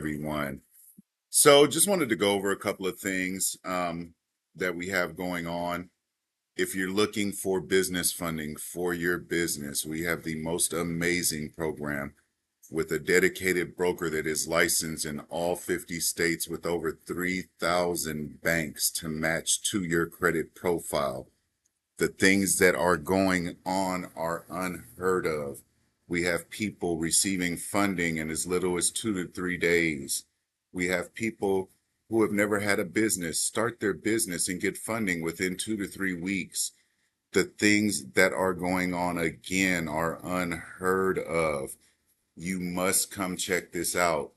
everyone. So just wanted to go over a couple of things that we have going on. If you're looking for business funding for your business, we have the most amazing program with a dedicated broker that is licensed in all 50 states with over 3,000 banks to match to your credit profile. The things that are going on are unheard of. We have people receiving funding in as little as 2 to 3 days. We have people who have never had a business start their business and get funding within 2 to 3 weeks. The things that are going on again are unheard of. You must come check this out.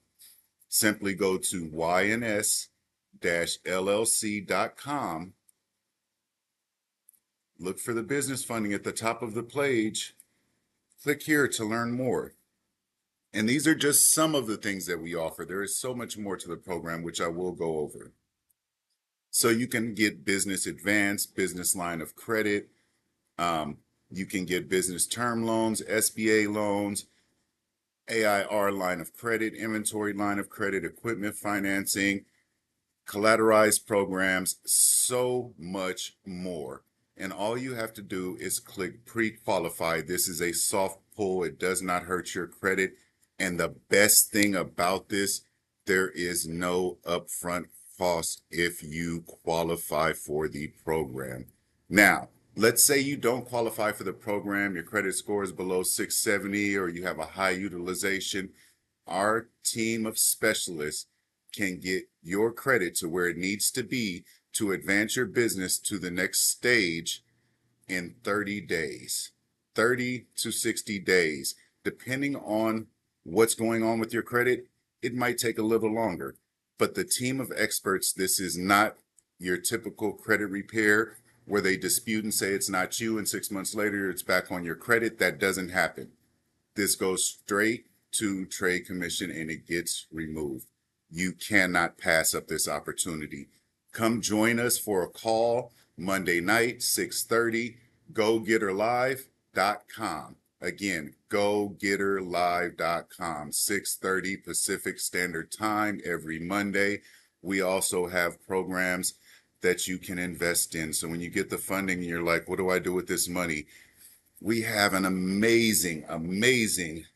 Simply go to yns-llc.com. Look for the business funding at the top of the page. Click here to learn more. And these are just some of the things that we offer. There is so much more to the program, which I will go over. So you can get business advance, business line of credit. You can get business term loans, SBA loans, AIR line of credit, inventory line of credit, equipment financing, collateralized programs, so much more. And all you have to do is click pre-qualify. This is a soft pull. It does not hurt your credit. And the best thing about this, there is no upfront cost if you qualify for the program. Now, let's say you don't qualify for the program, your credit score is below 670, or you have a high utilization. Our team of specialists can get your credit to where it needs to be to advance your business to the next stage in 30 days, 30 to 60 days. Depending on what's going on with your credit, it might take a little longer. But the team of experts, this is not your typical credit repair where they dispute and say it's not you, and 6 months later it's back on your credit. That doesn't happen. This goes straight to trade commission and it gets removed. You cannot pass up this opportunity. Come join us for a call Monday night, 6:30, gogetterlive.com. Again, gogetterlive.com, 6:30 Pacific Standard Time every Monday. We also have programs that you can invest in. So when you get the funding and you're like, what do I do with this money? We have an amazing, amazing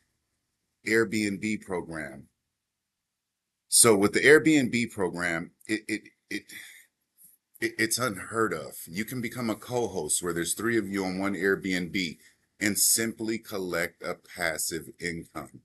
Airbnb program. So with the Airbnb program, it's unheard of. You can become a co-host where there's 3 of you on one Airbnb and simply collect a passive income.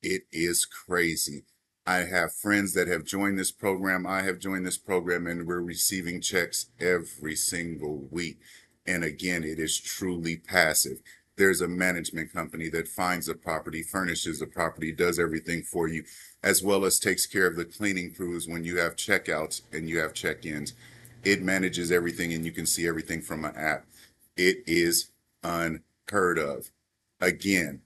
It is crazy. I have friends that have joined this program. I have joined this program and we're receiving checks every single week. And again, it is truly passive. There's a management company that finds a property, furnishes a property, does everything for you, as well as takes care of the cleaning crews when you have checkouts and you have check-ins. It manages everything and you can see everything from an app. It is unheard of. Again,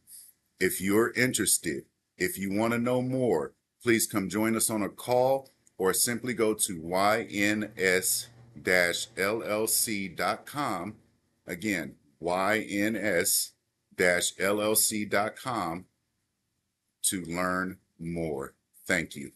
if you're interested, if you want to know more, please come join us on a call or simply go to yns-llc.com. Again, yns-llc.com to learn more. Thank you.